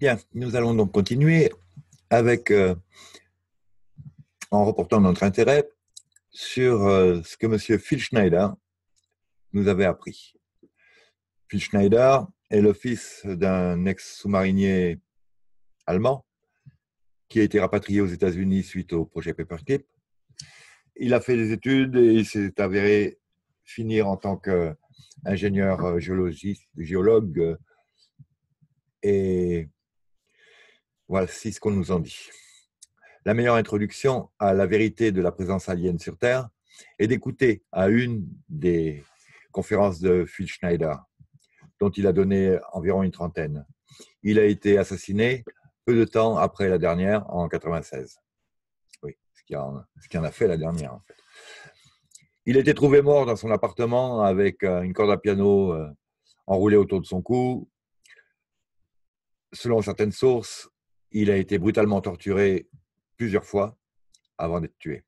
Bien, nous allons donc continuer avec, en reportant notre intérêt sur ce que M. Phil Schneider nous avait appris. Phil Schneider est le fils d'un ex-sous-marinier allemand qui a été rapatrié aux États-Unis suite au projet Paperclip. Il a fait des études et il s'est avéré finir en tant qu'ingénieur géologue. Et voici ce qu'on nous en dit. La meilleure introduction à la vérité de la présence alien sur Terre est d'écouter à une des conférences de Phil Schneider, dont il a donné environ une trentaine. Il a été assassiné peu de temps après la dernière, en 96. Oui, ce qui en a fait la dernière, en fait. Il a été trouvé mort dans son appartement avec une corde à piano enroulée autour de son cou. Selon certaines sources, il a été brutalement torturé plusieurs fois avant d'être tué.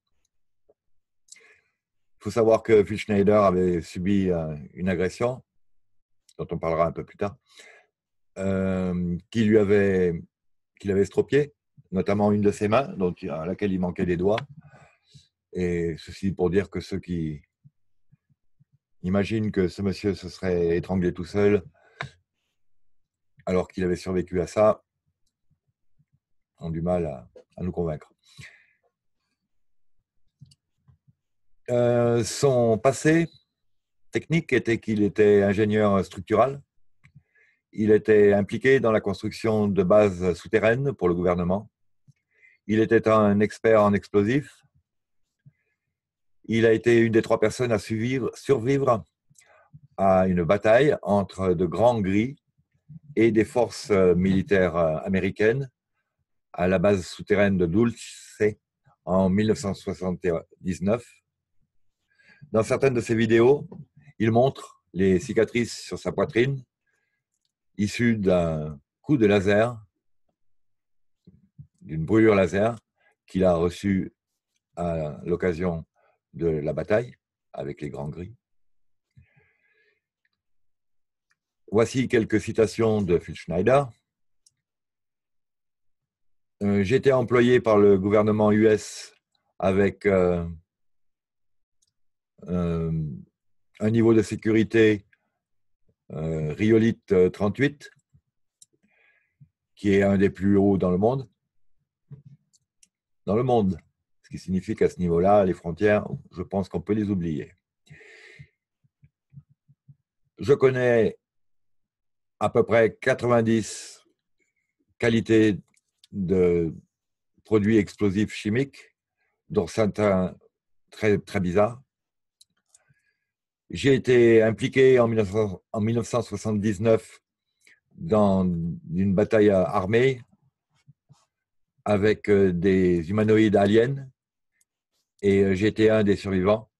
Il faut savoir que Phil Schneider avait subi une agression, dont on parlera un peu plus tard, qu'il avait estropié, notamment une de ses mains, à laquelle il manquait des doigts. Et ceci pour dire que ceux qui imaginent que ce monsieur se serait étranglé tout seul, alors qu'il avait survécu à ça, ont du mal à nous convaincre. Son passé technique était qu'il était ingénieur structural. Il était impliqué dans la construction de bases souterraines pour le gouvernement. Il était un expert en explosifs. Il a été une des 3 personnes à survivre à une bataille entre de grands gris et des forces militaires américaines à la base souterraine de Dulce en 1979. Dans certaines de ses vidéos, il montre les cicatrices sur sa poitrine issues d'un coup de laser, d'une brûlure laser qu'il a reçue à l'occasion de la bataille avec les grands gris. Voici quelques citations de Phil Schneider. J'étais employé par le gouvernement US avec un niveau de sécurité Rhyolite 38, qui est un des plus hauts dans le monde. Dans le monde. Ce qui signifie qu'à ce niveau-là, les frontières, je pense qu'on peut les oublier. Je connais à peu près 90 qualités de produits explosifs chimiques, dont certains très, très bizarres. J'ai été impliqué en 1979 dans une bataille armée avec des humanoïdes aliens et j'ai été un des survivants.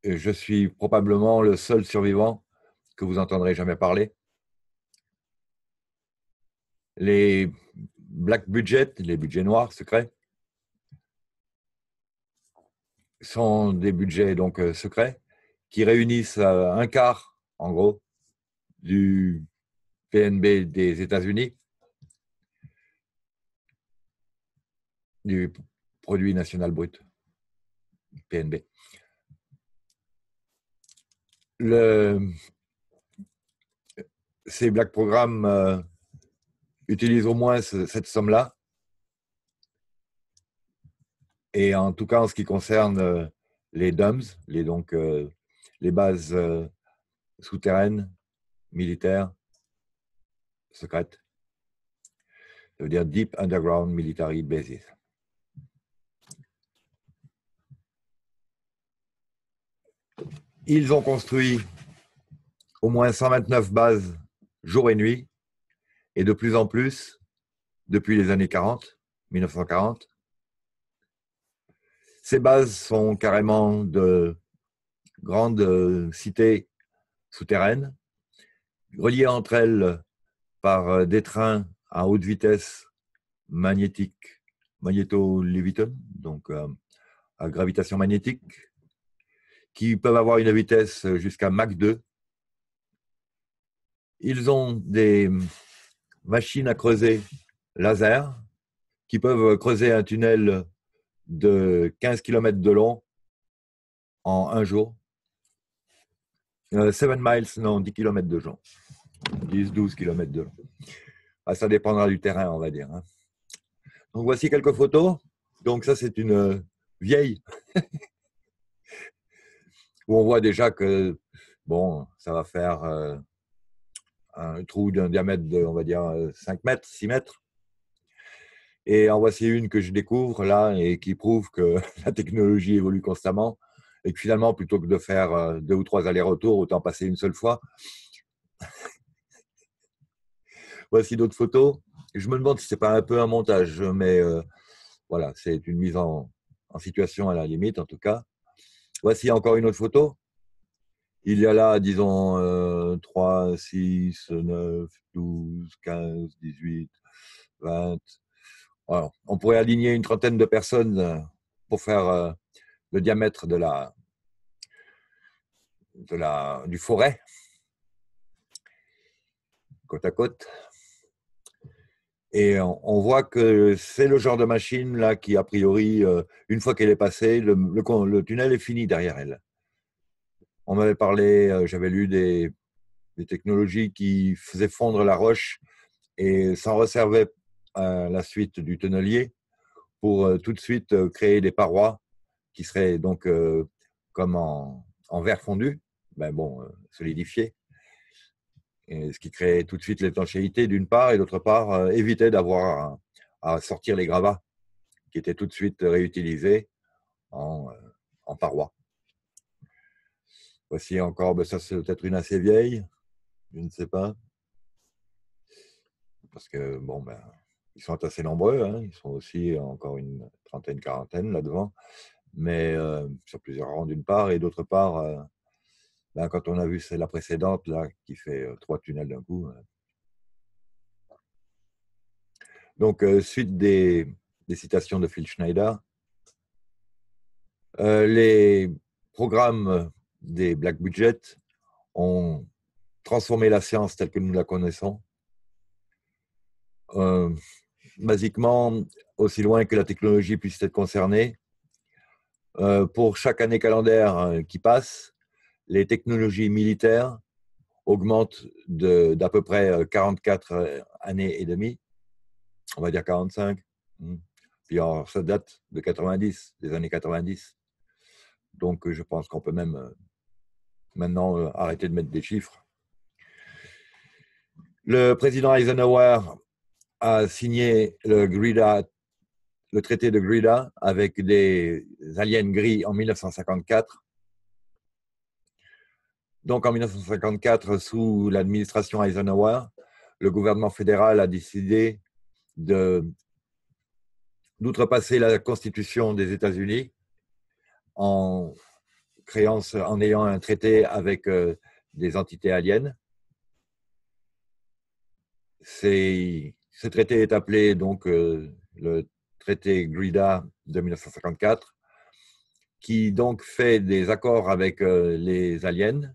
Je suis probablement le seul survivant que vous entendrez jamais parler. Les black budgets, les budgets noirs secrets, sont des budgets donc secrets qui réunissent un quart, en gros, du PNB des États-Unis, du produit national brut, PNB. Ces black programmes utilisent au moins cette somme-là. Et en tout cas, en ce qui concerne les DUMS, les bases souterraines, militaires, secrètes, ça veut dire Deep Underground Military Bases. Ils ont construit au moins 129 bases jour et nuit, et de plus en plus depuis les années 40, 1940. Ces bases sont carrément de grandes cités souterraines, reliées entre elles par des trains à haute vitesse magnétique, magnéto-Leviton, donc à gravitation magnétique, qui peuvent avoir une vitesse jusqu'à Mach 2. Ils ont des machines à creuser laser qui peuvent creuser un tunnel de 15 km de long en un jour. 7 miles, non, 10 km de long. 10-12 km de long. Ah, ça dépendra du terrain, on va dire. Hein. Donc, voici quelques photos. Donc, ça, c'est une vieille où on voit déjà que, bon, ça va faire un trou d'un diamètre de, on va dire, 5 mètres, 6 mètres. Et en voici une que je découvre là et qui prouve que la technologie évolue constamment et que finalement, plutôt que de faire 2 ou 3 allers-retours, autant passer une seule fois. Voici d'autres photos. Je me demande si c'est pas un peu un montage, mais voilà, c'est une mise en situation à la limite, en tout cas. Voici encore une autre photo. Il y a là, disons, 3, 6, 9, 12, 15, 18, 20. Alors, on pourrait aligner une trentaine de personnes pour faire le diamètre du forêt, côte à côte. Et on voit que c'est le genre de machine là qui, a priori, une fois qu'elle est passée, le tunnel est fini derrière elle. On m'avait parlé, j'avais lu des technologies qui faisaient fondre la roche et s'en resservaient à la suite du tonnelier pour tout de suite créer des parois qui seraient donc comme en verre fondu, ben bon, solidifié, et ce qui crée tout de suite l'étanchéité d'une part, et d'autre part, éviter d'avoir à sortir les gravats qui étaient tout de suite réutilisés en parois. Voici encore, ben ça c'est peut-être une assez vieille, je ne sais pas, parce que bon, ben, ils sont assez nombreux, hein, ils sont aussi encore une trentaine, quarantaine là devant, mais sur plusieurs rangs d'une part, et d'autre part, ben, quand on a vu la précédente là qui fait 3 tunnels d'un coup. Donc suite des citations de Phil Schneider, les programmes des Black Budget ont transformé la science telle que nous la connaissons. Basiquement, aussi loin que la technologie puisse être concernée, pour chaque année calendaire qui passe, les technologies militaires augmentent d'à peu près 44 années et demie, on va dire 45. Puis alors, ça date de 90, des années 90. Donc je pense qu'on peut même maintenant arrêter de mettre des chiffres. Le président Eisenhower a signé le traité de Grida avec des aliens gris en 1954. Donc en 1954, sous l'administration Eisenhower, le gouvernement fédéral a décidé d'outrepasser la Constitution des États-Unis en ayant un traité avec des entités aliens. Ce traité est appelé donc le traité Grida de 1954, qui donc fait des accords avec les aliens,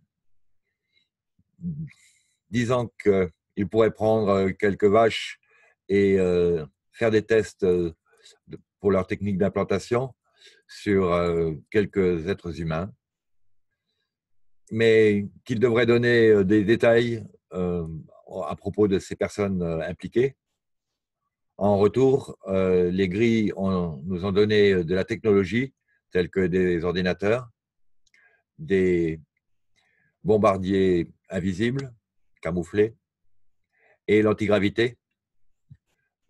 disant qu'ils pourraient prendre quelques vaches et faire des tests pour leur technique d'implantation sur quelques êtres humains, mais qu'ils devraient donner des détails à propos de ces personnes impliquées. En retour, les gris nous ont donné de la technologie, telle que des ordinateurs, des bombardiers invisibles, camouflés, et l'antigravité,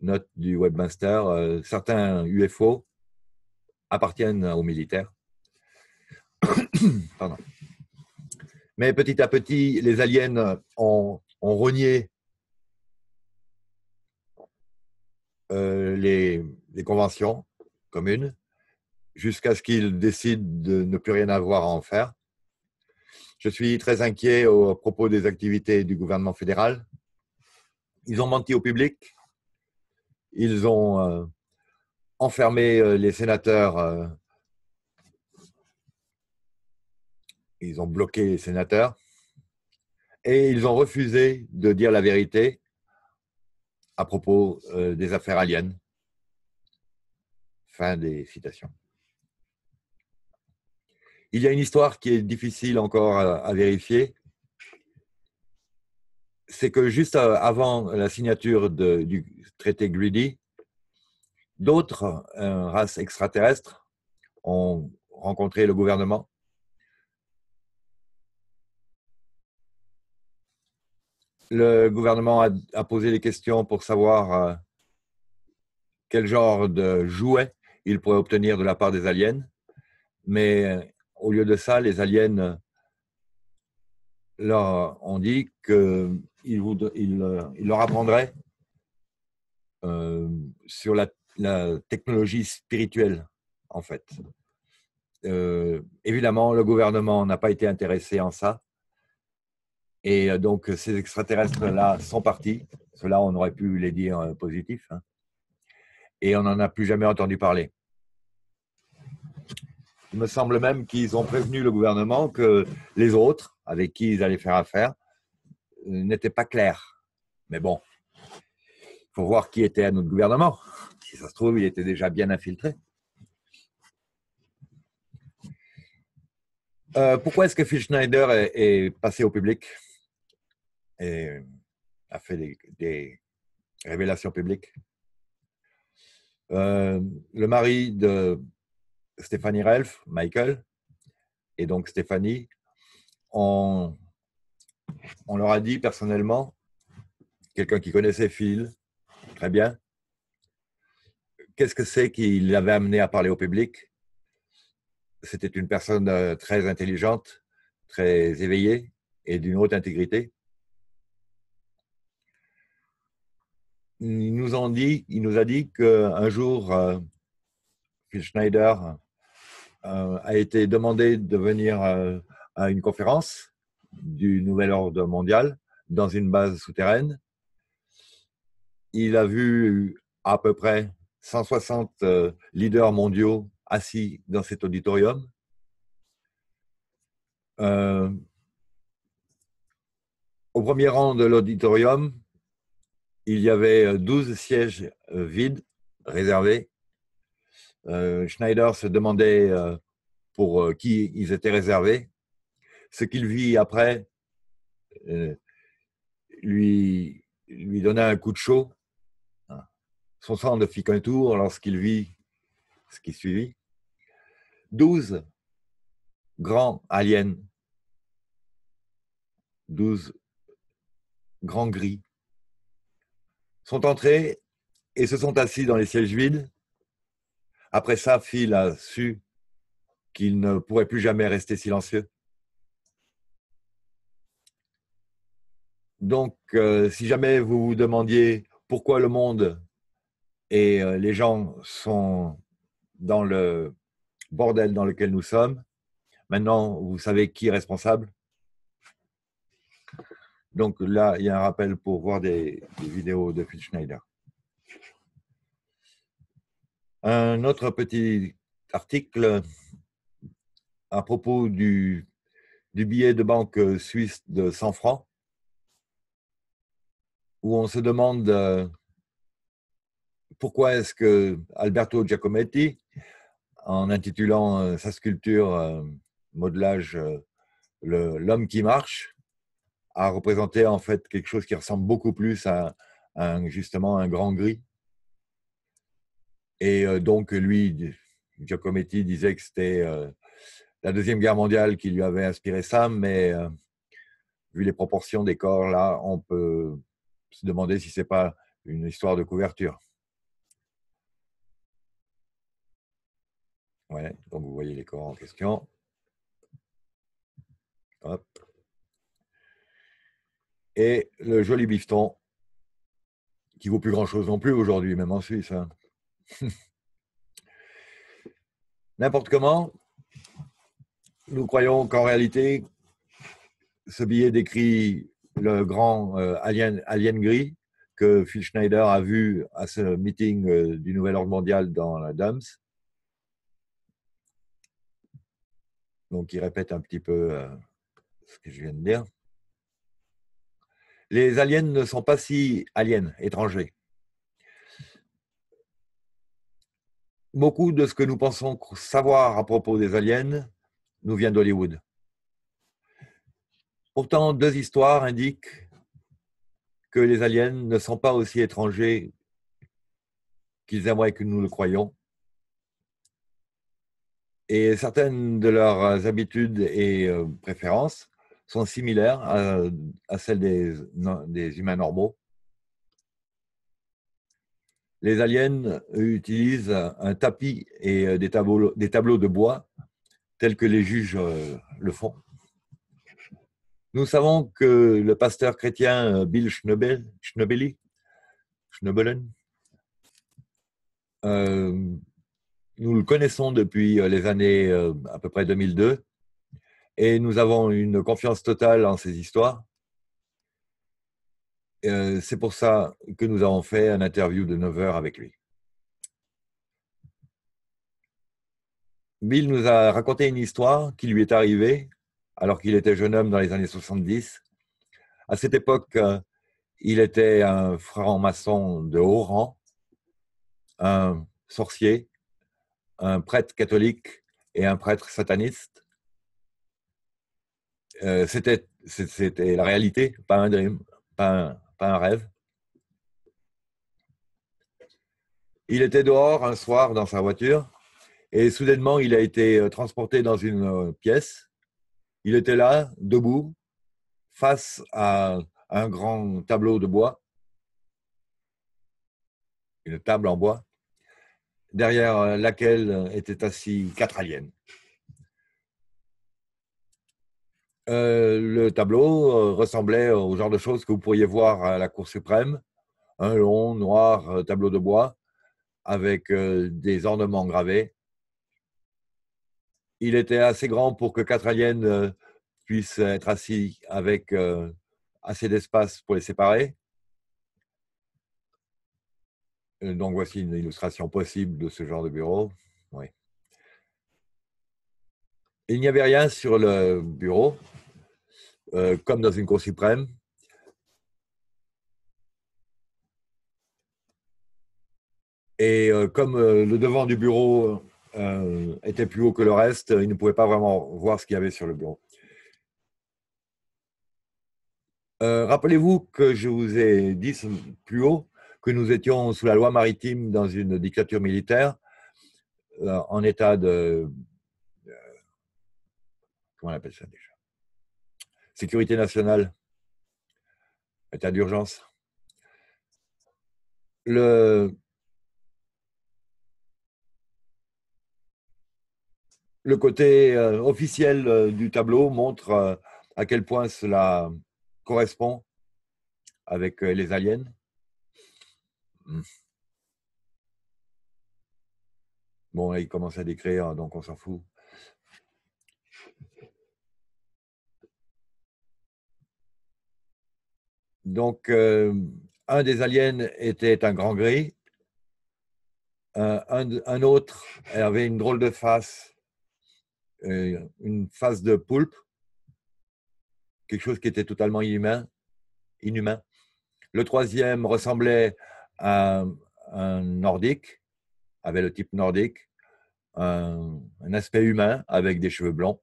note du webmaster. Certains UFO appartiennent aux militaires. Pardon. Mais petit à petit, les aliens ont renié les conventions communes jusqu'à ce qu'ils décident de ne plus rien avoir à en faire. Je suis très inquiet à propos des activités du gouvernement fédéral. Ils ont menti au public. Ils ont enfermé les sénateurs. Ils ont bloqué les sénateurs. Et ils ont refusé de dire la vérité à propos des affaires aliens. Fin des citations. Il y a une histoire qui est difficile encore à vérifier. C'est que juste avant la signature du traité Greedy, d'autres races extraterrestres ont rencontré le gouvernement. Le gouvernement a posé des questions pour savoir quel genre de jouet il pourrait obtenir de la part des aliens. Mais au lieu de ça, les aliens leur ont dit qu'ils leur apprendraient sur la technologie spirituelle, en fait. Évidemment, le gouvernement n'a pas été intéressé en ça. Et donc, ces extraterrestres-là sont partis. Ceux-là, on aurait pu les dire positifs. Hein. Et on n'en a plus jamais entendu parler. Il me semble même qu'ils ont prévenu le gouvernement que les autres, avec qui ils allaient faire affaire, n'étaient pas clairs. Mais bon, il faut voir qui était à notre gouvernement. Si ça se trouve, il était déjà bien infiltré. Pourquoi est-ce que Phil Schneider est passé au public et a fait des révélations publiques? Le mari de Stéphanie Relf, Michael, et donc Stéphanie, on leur a dit personnellement, quelqu'un qui connaissait Phil très bien, qu'est-ce que c'est qui l'avait amené à parler au public? C'était une personne très intelligente, très éveillée et d'une haute intégrité. Il nous a dit qu'un jour, Phil Schneider a été demandé de venir à une conférence du Nouvel Ordre Mondial dans une base souterraine. Il a vu à peu près 160 leaders mondiaux assis dans cet auditorium. Au premier rang de l'auditorium, il y avait 12 sièges vides, réservés. Schneider se demandait pour qui ils étaient réservés. Ce qu'il vit après lui donna un coup de chaud. Son sang ne fit qu'un tour lorsqu'il vit ce qui suivit. 12 grands aliens, 12 grands gris, sont entrés et se sont assis dans les sièges vides. Après ça, Phil a su qu'il ne pourrait plus jamais rester silencieux. Donc, si jamais vous vous demandiez pourquoi le monde et les gens sont dans le bordel dans lequel nous sommes, maintenant, vous savez qui est responsable. Donc là, il y a un rappel pour voir des vidéos de Phil Schneider. Un autre petit article à propos du billet de banque suisse de 100 francs, où on se demande pourquoi est-ce que Alberto Giacometti, en intitulant sa sculpture modelage l'homme qui marche, a représenté en fait quelque chose qui ressemble beaucoup plus à justement un grand gris. Et donc lui, Giacometti disait que c'était la Deuxième Guerre mondiale qui lui avait inspiré ça, mais vu les proportions des corps là, on peut se demander si c'est pas une histoire de couverture. Ouais, donc vous voyez les corps en question. Hop. Et le joli bifton, qui vaut plus grand-chose non plus aujourd'hui, même en Suisse. Hein. N'importe comment, nous croyons qu'en réalité, ce billet décrit le grand alien gris que Phil Schneider a vu à ce meeting du Nouvel Ordre Mondial dans la DAMS. Donc, il répète un petit peu ce que je viens de dire. Les aliens ne sont pas si aliens, étrangers. Beaucoup de ce que nous pensons savoir à propos des aliens nous vient d'Hollywood. Pourtant, deux histoires indiquent que les aliens ne sont pas aussi étrangers qu'ils aimeraient que nous le croyions. Et certaines de leurs habitudes et préférences sont similaires à celles des humains normaux. Les aliens utilisent un tapis et des tableaux de bois tels que les juges le font. Nous savons que le pasteur chrétien Bill Schnoebelen, nous le connaissons depuis les années à peu près 2002 et nous avons une confiance totale en ses histoires. C'est pour ça que nous avons fait un interview de 9 heures avec lui. Bill nous a raconté une histoire qui lui est arrivée alors qu'il était jeune homme dans les années 70. À cette époque, il était un franc-maçon de haut rang, un sorcier, un prêtre catholique et un prêtre sataniste. C'était la réalité, pas un dream, pas un rêve. Il était dehors un soir dans sa voiture et soudainement il a été transporté dans une pièce. Il était là, debout, face à un grand tableau de bois, une table en bois, derrière laquelle étaient assis 4 aliens. Le tableau ressemblait au genre de choses que vous pourriez voir à la Cour suprême, un long, noir tableau de bois avec des ornements gravés. Il était assez grand pour que 4 aliens puissent être assis avec assez d'espace pour les séparer. Donc voici une illustration possible de ce genre de bureau. Oui. Il n'y avait rien sur le bureau, comme dans une Cour suprême. Et comme le devant du bureau était plus haut que le reste, il ne pouvait pas vraiment voir ce qu'il y avait sur le bureau. Rappelez-vous que je vous ai dit plus haut que nous étions sous la loi maritime dans une dictature militaire en état de... comment on appelle ça déjà? Sécurité nationale, état d'urgence. Le côté officiel du tableau montre à quel point cela correspond avec les aliens. Bon, là, il commence à décrire, donc on s'en fout. Donc, un des aliens était un grand gris. Un autre avait une drôle de face, une face de poulpe, quelque chose qui était totalement inhumain. Le troisième ressemblait à un nordique, avait le type nordique, un aspect humain avec des cheveux blonds.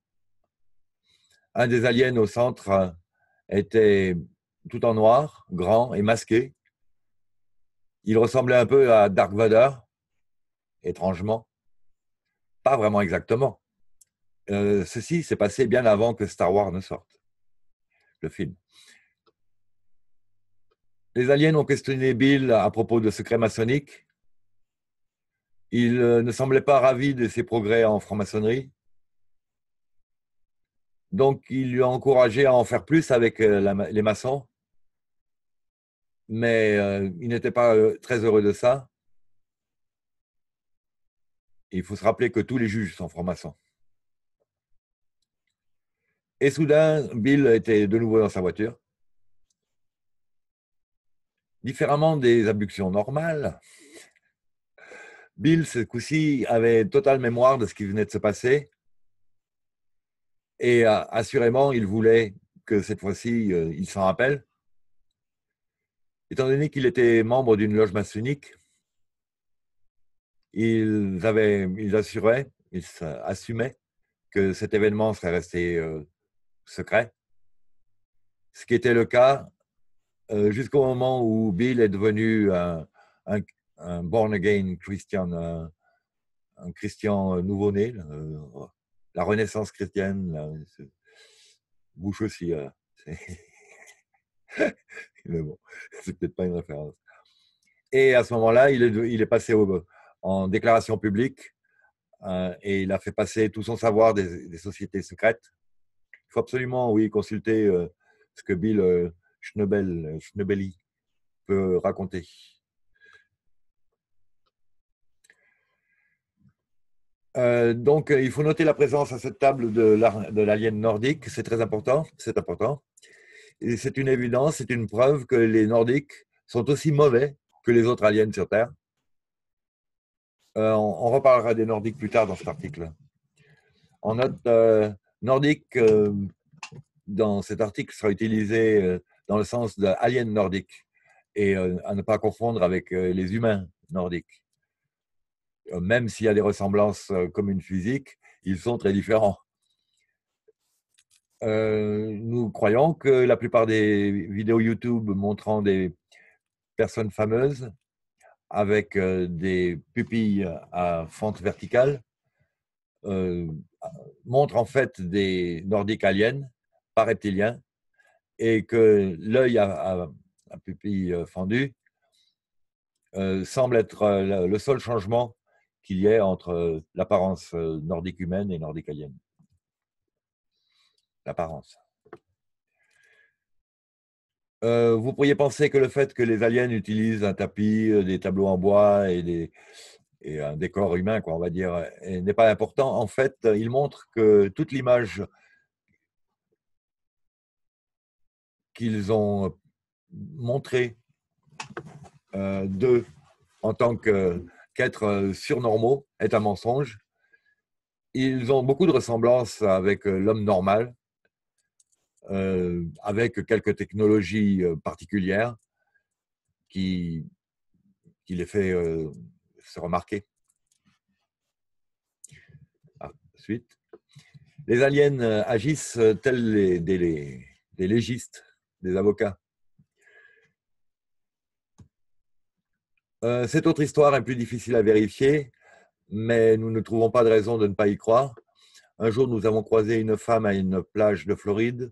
Un des aliens au centre était tout en noir, grand et masqué. Il ressemblait un peu à Dark Vador, étrangement. Pas vraiment exactement. Ceci s'est passé bien avant que Star Wars ne sorte, le film. Les aliens ont questionné Bill à propos de secrets maçonniques. Il ne semblait pas ravi de ses progrès en franc-maçonnerie. Donc, il lui a encouragé à en faire plus avec les maçons. Mais il n'était pas très heureux de ça. Il faut se rappeler que tous les juges sont francs-maçons. Et soudain, Bill était de nouveau dans sa voiture. Différemment des abductions normales, Bill, ce coup-ci, avait totale mémoire de ce qui venait de se passer. Et assurément, il voulait que cette fois-ci, il s'en rappelle. Étant donné qu'il était membre d'une loge maçonnique, ils assumaient que cet événement serait resté secret, ce qui était le cas jusqu'au moment où Bill est devenu un born-again Christian, un chrétien nouveau-né, la renaissance chrétienne, Bush aussi. Mais bon, c'est peut-être pas une référence. Et à ce moment-là, il est passé en déclaration publique et il a fait passer tout son savoir des sociétés secrètes. Il faut absolument, oui, consulter ce que Bill Schneebeli peut raconter. Donc, il faut noter la présence à cette table de l'alien nordique. C'est très important. C'est important. Et c'est une évidence, c'est une preuve que les Nordiques sont aussi mauvais que les autres aliens sur Terre. On reparlera des Nordiques plus tard dans cet article. En note, nordique, dans cet article, sera utilisé dans le sens d'alien nordique et à ne pas confondre avec les humains nordiques. Même s'il y a des ressemblances communes physiques, ils sont très différents. Nous croyons que la plupart des vidéos YouTube montrant des personnes fameuses avec des pupilles à fente verticale montrent en fait des nordiques aliens, pas reptiliens, et que l'œil à pupille fendue semble être le seul changement qu'il y ait entre l'apparence nordique humaine et nordique alien. L'apparence. Vous pourriez penser que le fait que les aliens utilisent un tapis, des tableaux en bois et un décor humain, quoi, on va dire, n'est pas important. En fait, il montre que toute l'image qu'ils ont montrée d'eux en tant qu'êtres surnormaux est un mensonge. Ils ont beaucoup de ressemblances avec l'homme normal, avec quelques technologies particulières qui les fait se remarquer. Suite. Les aliens agissent tels des légistes, des avocats. Cette autre histoire est plus difficile à vérifier, mais nous ne trouvons pas de raison de ne pas y croire. Un jour, nous avons croisé une femme à une plage de Floride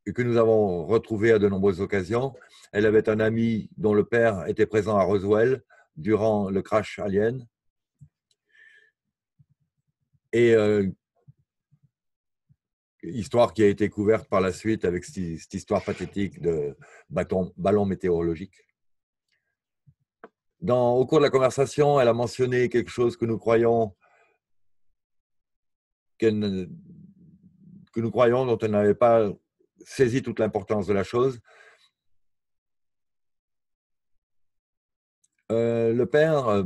et que nous avons retrouvée à de nombreuses occasions. Elle avait un ami dont le père était présent à Roswell durant le crash alien. Et histoire qui a été couverte par la suite avec cette histoire pathétique de ballon météorologique. Au cours de la conversation, elle a mentionné quelque chose que nous croyons dont elle n'avait pas saisi toute l'importance de la chose. Le père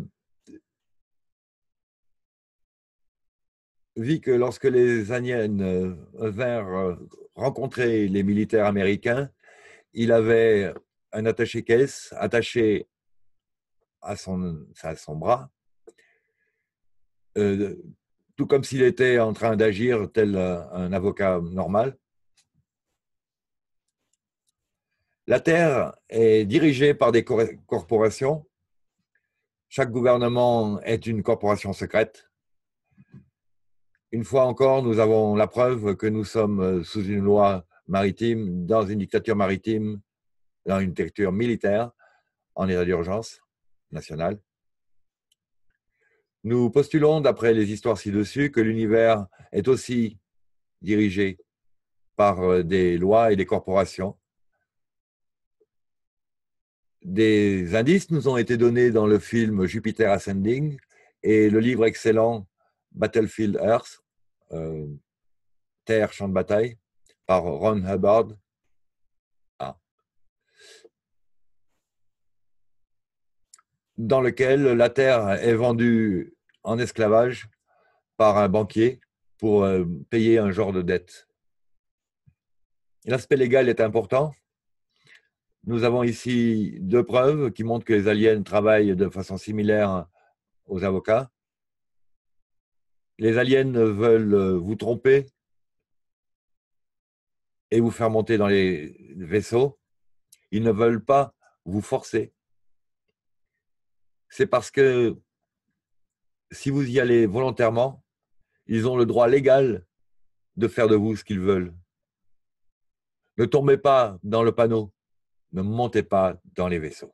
vit que lorsque les aliens vinrent rencontrer les militaires américains, il avait un attaché-caisse attaché à son bras, tout comme s'il était en train d'agir tel un avocat normal. La Terre est dirigée par des corporations. Chaque gouvernement est une corporation secrète. Une fois encore, nous avons la preuve que nous sommes sous une loi maritime, dans une dictature maritime, dans une dictature militaire, en état d'urgence nationale. Nous postulons, d'après les histoires ci-dessus, que l'univers est aussi dirigé par des lois et des corporations. Des indices nous ont été donnés dans le film Jupiter Ascending et le livre excellent Battlefield Earth, Terre, champ de bataille, par Ron Hubbard. Dans lequel la terre est vendue en esclavage par un banquier pour payer un genre de dette. L'aspect légal est important. Nous avons ici deux preuves qui montrent que les aliens travaillent de façon similaire aux avocats. Les aliens veulent vous tromper et vous faire monter dans les vaisseaux. Ils ne veulent pas vous forcer. C'est parce que si vous y allez volontairement, ils ont le droit légal de faire de vous ce qu'ils veulent. Ne tombez pas dans le panneau, ne montez pas dans les vaisseaux.